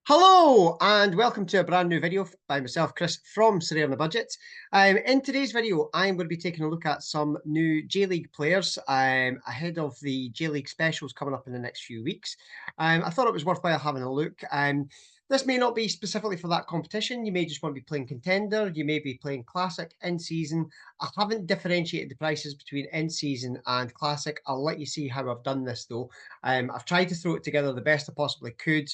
Hello and welcome to a brand new video by myself, Chris from Sorare on the Budget. In today's video, I'm going to be taking a look at some new J-League players ahead of the J-League specials coming up in the next few weeks. I thought it was worthwhile having a look. This may not be specifically for that competition. You may just want to be playing Contender. You may be playing Classic, in-season. I haven't differentiated the prices between in-season and Classic. I'll let you see how I've done this though. I've tried to throw it together the best I possibly could.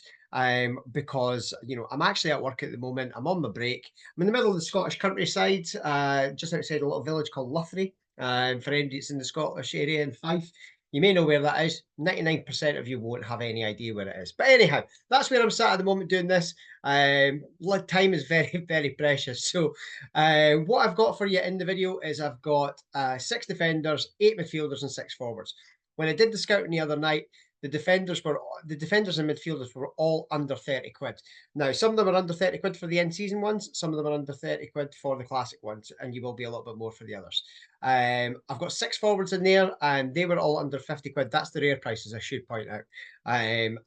Because I'm actually at work at the moment. I'm on my break. I'm in the middle of the Scottish countryside, just outside a little village called Luthrie. For anybody that's in the Scottish area in Fife, you may know where that is. 99% of you won't have any idea where it is. But anyhow, that's where I'm sat at the moment doing this. Time is very, very precious. So what I've got for you in the video is I've got 6 defenders, 8 midfielders, and 6 forwards. When I did the scouting the other night, the defenders and midfielders were all under 30 quid. Now, some of them are under 30 quid for the end season ones, some of them are under 30 quid for the classic ones, and you will be a little bit more for the others. I've got 6 forwards in there, and they were all under 50 quid. That's the rare prices, I should point out. In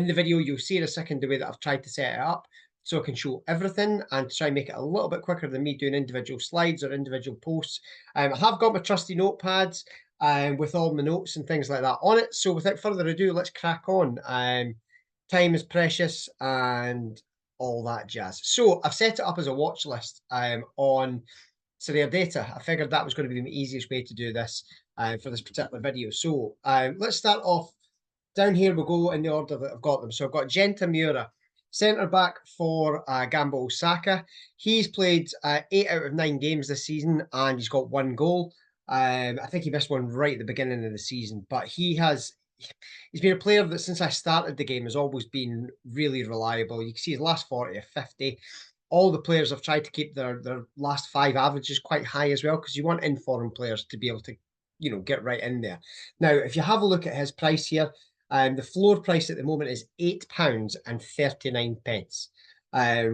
the video, you'll see in a second the way that I've tried to set it up, so I can show everything and try and make it a little bit quicker than me doing individual slides or individual posts. I have got my trusty notepads with all my notes and things like that on it. So without further ado, let's crack on. Time is precious and all that jazz. So I've set it up as a watch list on Sorare data. I figured that was going to be the easiest way to do this for this particular video. So let's start off down here. We'll go in the order that I've got them. So I've got Genta Miura, centre back for Gambo Osaka. He's played 8 out of 9 games this season and he's got 1 goal. I think he missed one right at the beginning of the season, but he's been a player that since I started the game has always been really reliable. You can see his last 40 or 50. All the players have tried to keep their last 5 averages quite high as well, because you want informed players to be able to, get right in there. Now, if you have a look at his price here, the floor price at the moment is £8.39.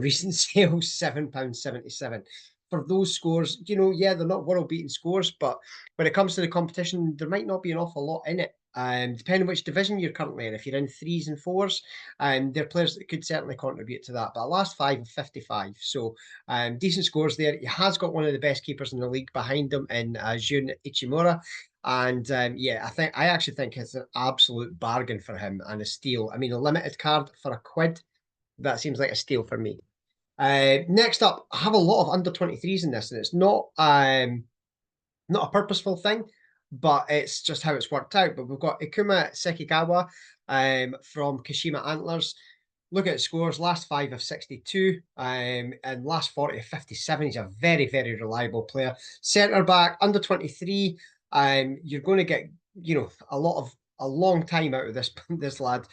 Recent sales £7.77. For those scores, yeah, they're not world-beating scores, but when it comes to the competition, there might not be an awful lot in it. Depending which division you're currently in. If you're in 3s and 4s, there are players that could certainly contribute to that. But last 5 of 55, so decent scores there. He has got one of the best keepers in the league behind him in Jun Ichimura. And yeah, I actually think it's an absolute bargain for him and a steal. I mean, a limited card for £1, that seems like a steal for me. Next up, I have a lot of under 23s in this, and it's not a purposeful thing, but it's just how it's worked out. But we've got Ikuma Sekigawa from Kashima Antlers. Look at his scores, last 5 of 62, and last 40 of 57. He's a very, very reliable player. Centre back, under 23. You're going to get, a long time out of this lad.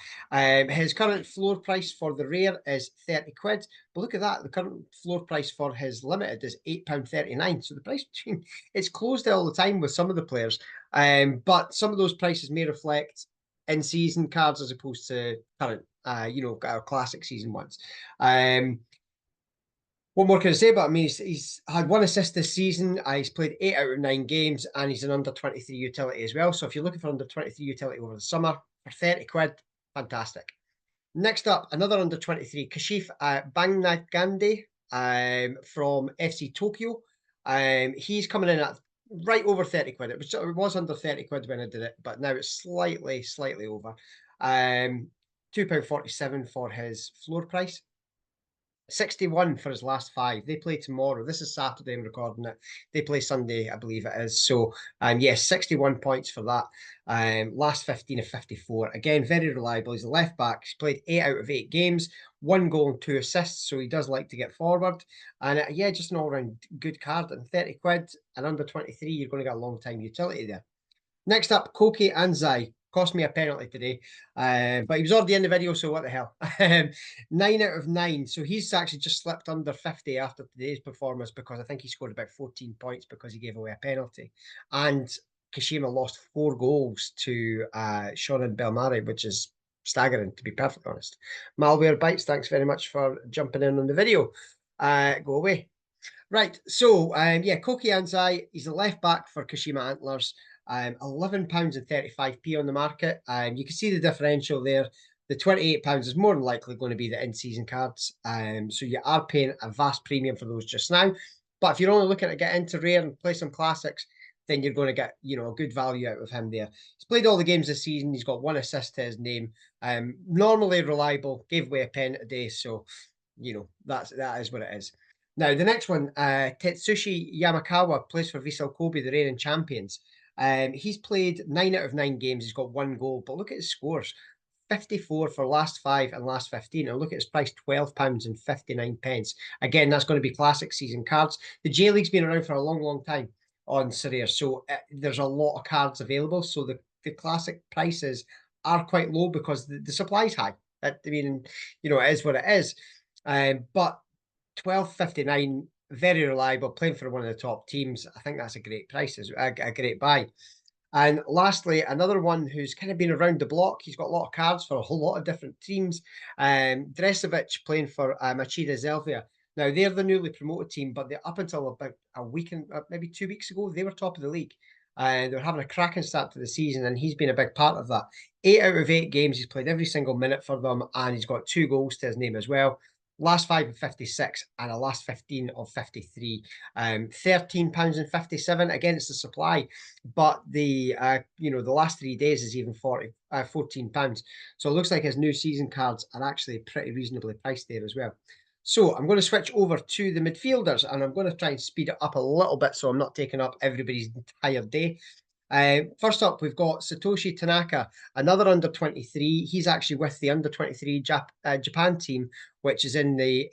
His current floor price for the rare is 30 quid. But look at that. The current floor price for his limited is £8.39. So the price between it's closed all the time with some of the players. But some of those prices may reflect in-season cards as opposed to current, our classic season ones. What more can I say about him? He's had 1 assist this season. He's played 8 out of 9 games, and he's an under 23 utility as well. So if you're looking for under 23 utility over the summer for 30 quid, fantastic. Next up, another under 23, Kashif Bangnagande from FC Tokyo. He's coming in at right over 30 quid. It was under 30 quid when I did it, but now it's slightly over. £2.47 for his floor price. 61 for his last 5. They play tomorrow. This is Saturday, I'm recording it. They play Sunday, I believe it is. So, yes, 61 points for that. Last 15 of 54. Again, very reliable. He's a left back. He's played 8 out of 8 games, 1 goal and 2 assists. So he does like to get forward. And yeah, just an all-round good card. And 30 quid and under 23, you're going to get a long time utility there. Next up, Koki Anzai. Cost me a penalty today, but he was already in the video, so what the hell. 9 out of 9. So he's actually just slipped under 50 after today's performance, because I think he scored about 14 points because he gave away a penalty. And Kashima lost 4 goals to Shonan Belmari, which is staggering, to be perfectly honest. Malware Bites, thanks very much for jumping in on the video. Go away. Right, so yeah, Koki Anzai, he's a left back for Kashima Antlers. £11.35 on the market. You can see the differential there The £28 is more than likely going to be the in-season cards. So you are paying a vast premium for those just now. But if you're only looking to get into rare and play some classics, then you're going to get, a good value out of him there. He's played all the games this season. He's got 1 assist to his name. Normally reliable, gave away a pen today. So, that is what it is. Now, the next one, Tetsushi Yamakawa plays for Vissel Kobe, the reigning champions. He's played 9 out of 9 games. He's got 1 goal, but look at his scores. 54 for last 5 and last 15. And look at his price, £12.59. Again, that's going to be classic season cards. The J League's been around for a long, long time on Sorare, so there's a lot of cards available. So the classic prices are quite low because the supply's high. It is what it is. But £12.59, very reliable, playing for one of the top teams. I think that's a great price, a great buy. And lastly, another one who's kind of been around the block. He's got a lot of cards for a whole lot of different teams. Dresevic playing for Machida Zelvia. Now, they're the newly promoted team, but they're up until about a week and maybe 2 weeks ago, they were top of the league. And they were having a cracking start to the season, and he's been a big part of that. 8 out of 8 games, he's played every single minute for them, and he's got 2 goals to his name as well. Last 5 of 56 and a last 15 of 53. £13.57 against the supply, but the last 3 days is even £14. So it looks like his new season cards are actually pretty reasonably priced there as well. So I'm going to switch over to the midfielders, and I'm going to try and speed it up a little bit so I'm not taking up everybody's entire day. First up, we've got Satoshi Tanaka, another under 23. He's actually with the under 23 Japan team, which is in the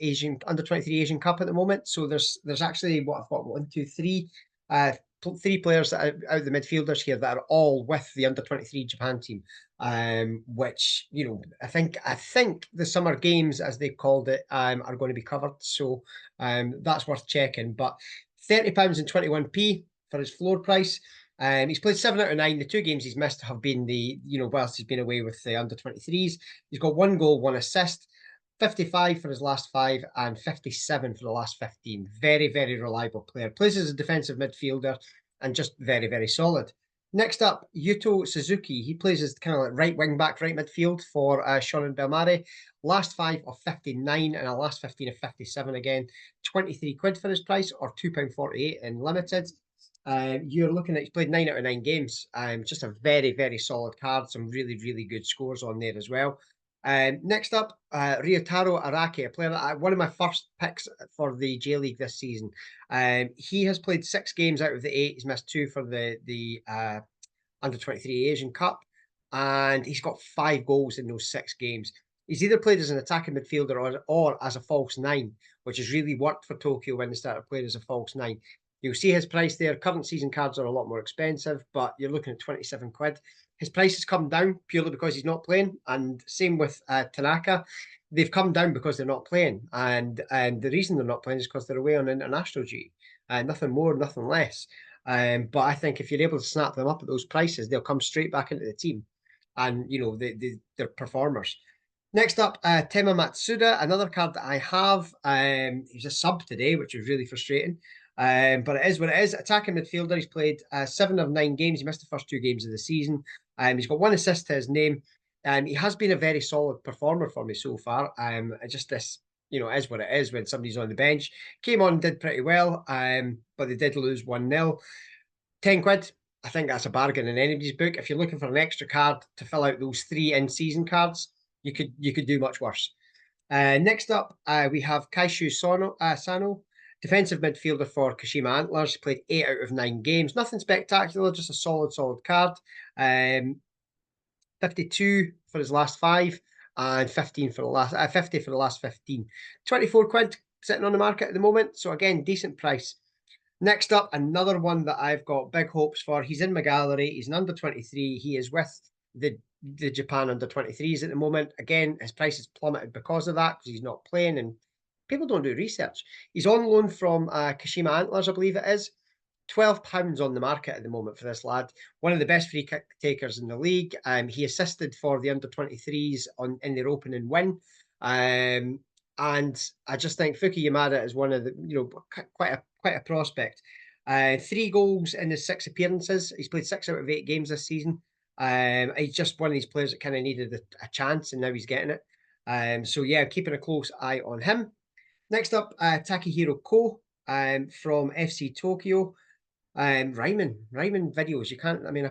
under 23 Asian Cup at the moment. So there's actually what I've got 1, 2, 3, 3 players out of the midfielders here that are all with the under 23 Japan team. Which I think the summer games, as they called it, are going to be covered. So that's worth checking. But £30.21 for his floor price. He's played 7 out of 9. The 2 games he's missed have been whilst he's been away with the under 23s. He's got 1 goal, 1 assist, 55 for his last 5 and 57 for the last 15. Very, very reliable player. Plays as a defensive midfielder and just very, very solid. Next up, Yuto Suzuki. He plays as kind of like right wing back, right midfield for Shonan Bellmare. Last 5 of 59 and a last 15 of 57 again. £23 for his price, or £2.48 in limited. You're looking at, he's played 9 out of 9 games. Just a very, very solid card. Some really, really good scores on there as well. Next up, Ryotaro Araki, a player that one of my first picks for the J League this season. He has played 6 games out of the 8. He's missed 2 for the under 23 Asian Cup, and he's got 5 goals in those 6 games. He's either played as an attacking midfielder or as a false 9, which has really worked for Tokyo when they started playing as a false 9. You'll see his price there. Current season cards are a lot more expensive, but you're looking at £27. His price has come down purely because he's not playing, and same with Tanaka. They've come down because they're not playing, and the reason they're not playing is because they're away on international duty. Nothing more, nothing less. But I think if you're able to snap them up at those prices, they'll come straight back into the team, and they're performers. Next up, Tema Matsuda, another card that I have. He's a sub today, which is really frustrating. But it is what it is. Attacking midfielder. He's played 7 of 9 games. He missed the first 2 games of the season. He's got 1 assist to his name. He has been a very solid performer for me so far. Just this, is what it is when somebody's on the bench. Came on, did pretty well, but they did lose 1-0. £10. I think that's a bargain in anybody's book. If you're looking for an extra card to fill out those 3 in-season cards, you could do much worse. Next up, we have Kaishu Sano. Defensive midfielder for Kashima Antlers. He played 8 out of 9 games. Nothing spectacular, just a solid card. 52 for his last 5 and 15 for the last 50 for the last 15. £24 sitting on the market at the moment. So again, decent price. Next up, another one that I've got big hopes for. He's in my gallery. He's an under 23. He is with the Japan under 23s at the moment. Again, his price has plummeted because of that, because he's not playing and people don't do research. He's on loan from Kashima Antlers, I believe it is. £12 on the market at the moment for this lad. One of the best free kick takers in the league. He assisted for the under 23s in their opening win. And I just think Fuki Yamada is one of the, quite a prospect. 3 goals in his 6 appearances. He's played 6 out of 8 games this season. He's just one of these players that kind of needed a chance, and now he's getting it. So yeah, keeping a close eye on him. Next up, Takehiro Ko from FC Tokyo. Rhyming videos. You can't, I mean,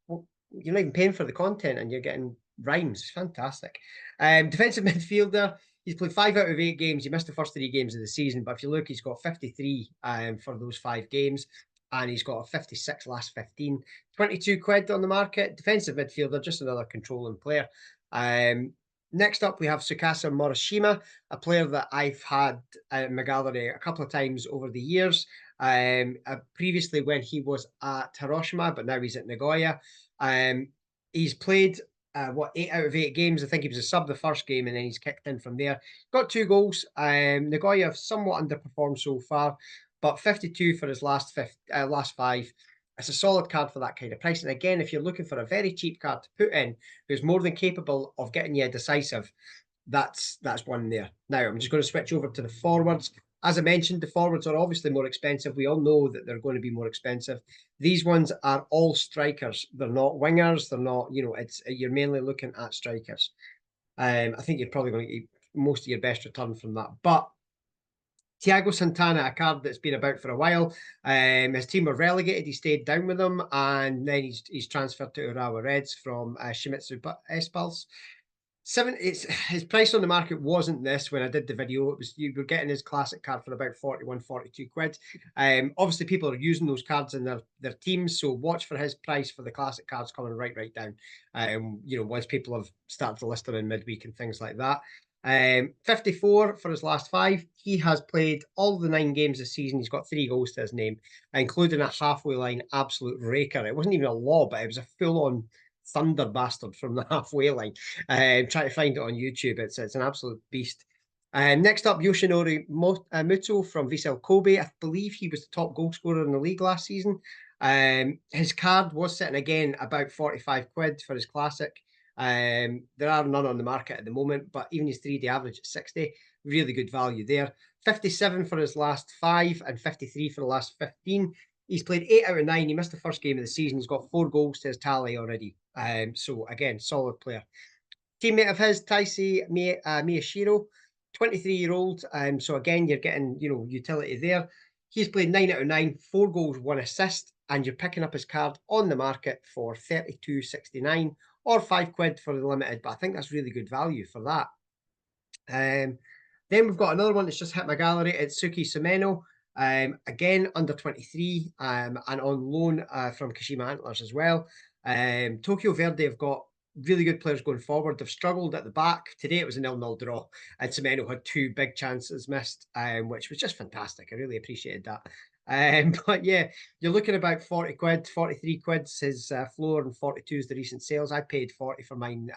you're not even paying for the content and you're getting rhymes. It's fantastic. Defensive midfielder. He's played 5 out of 8 games. He missed the first 3 games of the season, but if you look, he's got 53 for those 5 games, and he's got a 56 last 15. 22 quid on the market. Defensive midfielder, just another controlling player. Next up, we have Tsukasa Morishima, a player that I've had in my gallery a couple of times over the years. Previously when he was at Hiroshima, but now he's at Nagoya. He's played 8 out of 8 games. I think he was a sub the first game, and then he's kicked in from there. Got 2 goals. Nagoya have somewhat underperformed so far, but 52 for his last 5. It's a solid card for that kind of price. And again, if you're looking for a very cheap card to put in, who's more than capable of getting you a decisive, that's one there. Now I'm just going to switch over to the forwards. As I mentioned, the forwards are obviously more expensive. We all know that they're going to be more expensive. These ones are all strikers. They're not wingers. They're not, you're mainly looking at strikers. I think you're probably going to get most of your best return from that. But Thiago Santana, a card that's been about for a while. His team were relegated. He stayed down with them, and then he's transferred to Urawa Reds from Shimizu Espals. His price on the market wasn't this when I did the video. It was, you were getting his classic card for about 41, 42 quid. Obviously people are using those cards in their teams, so watch for his price for the classic cards coming right down. Once people have started to list them in midweek and things like that. 54 for his last 5. He has played all the 9 games this season. He's got 3 goals to his name, including a halfway line absolute raker. It wasn't even a lob, but it was a full-on thunder bastard from the halfway line. Try to find it on YouTube. It's an absolute beast. Next up, Yoshinori Muto from Vissel Kobe. I believe he was the top goal scorer in the league last season. His card was sitting again about 45 quid for his classic. There are none on the market at the moment, but even his 3-day average at 60, really good value there. 57 for his last 5 and 53 for the last 15. He's played 8 out of 9. He missed the first game of the season. He's got 4 goals to his tally already. So again, solid player. Teammate of his, Taisi Miyashiro, 23-year-old. So again, you're getting utility there. He's played 9 out of 9, 4 goals, 1 assist, and you're picking up his card on the market for 32.69 or 5 quid for the limited. But I think that's really good value for that. Then we've got another one that's just hit my gallery. It's Suki Sumeno. Again, under 23 and on loan from Kashima Antlers as well. Tokyo Verde have got really good players going forward. They've struggled at the back. Today it was a 0-0 draw, and Sumeno had 2 big chances missed, which was just fantastic. I really appreciated that. But yeah, you're looking about 40 quid, 43 quid his floor, and 42 is the recent sales. I paid 40 for mine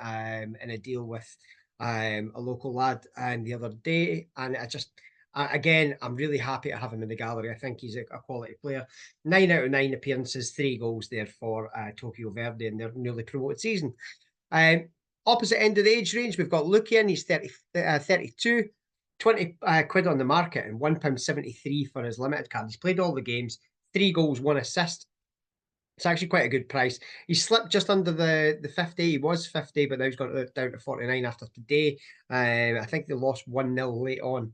in a deal with a local lad the other day, and again, I'm really happy to have him in the gallery. I think he's a quality player. 9 out of 9 appearances, 3 goals there for Tokyo Verde in their newly promoted season. Opposite end of the age range, we've got Lukian. He's 32, 20 quid on the market, and £1.73 for his limited card. He's played all the games, 3 goals, 1 assist. It's actually quite a good price. He slipped just under the 50. He was 50, but now he's got it down to 49 after today. I think they lost 1-0 late on.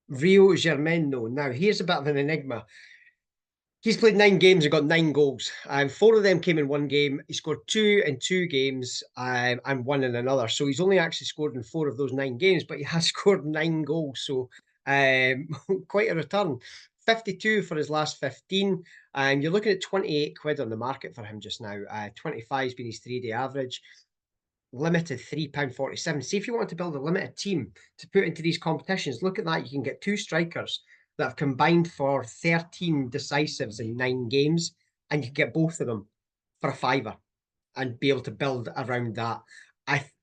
Rio Germano. Now, here's a bit of an enigma. He's played 9 games and got 9 goals. 4 of them came in one game. He scored 2 in 2 games and 1 in another. So he's only actually scored in 4 of those 9 games, but he has scored 9 goals. So quite a return. 52 for his last 15. And you're looking at 28 quid on the market for him just now. 25 has been his 3-day average. Limited £3.47. See if you want to build a limited team to put into these competitions. Look at that. You can get 2 strikers that have combined for 13 decisives in 9 games, and you can get both of them for a fiver and be able to build around that.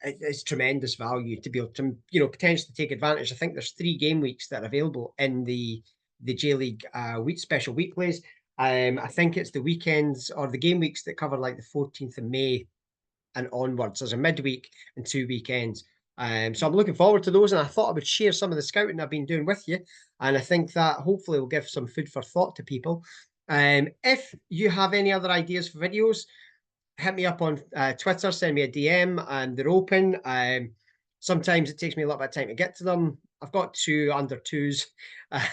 It's tremendous value to be able to potentially take advantage. I think there's 3 game weeks that are available in the J League special weeklies. I think it's the weekends or the game weeks that cover like the 14th of May and onwards. There's a midweek and 2 weekends. So I'm looking forward to those, and I thought I would share some of the scouting I've been doing with you, and I think that hopefully will give some food for thought to people. If you have any other ideas for videos, hit me up on Twitter, send me a DM, and they're open. Sometimes it takes me a little bit of time to get to them. I've got two under twos,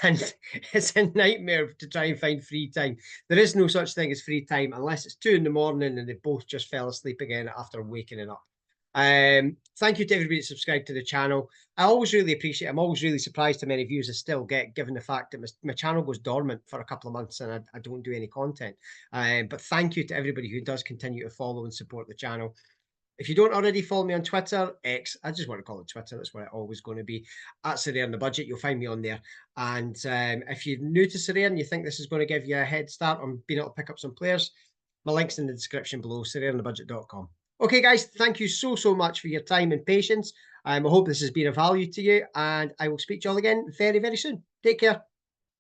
and it's a nightmare to try and find free time. There is no such thing as free time unless it's 2 in the morning and they both just fell asleep again after waking it up. Thank you to everybody that subscribed to the channel. I always really appreciate it. I'm always really surprised how many views I still get, given the fact that my channel goes dormant for a couple of months and I don't do any content. But thank you to everybody who does continue to follow and support the channel. If you don't already follow me on Twitter, X, I just want to call it Twitter. That's what it's always going to be. At Sorare on the Budget, you'll find me on there. And if you're new to Sorare and you think this is going to give you a head start on being able to pick up some players, my link's in the description below, sorareonthebudget.com. Okay, guys, thank you so much for your time and patience. I hope this has been of value to you, and I will speak to you all again very soon. Take care.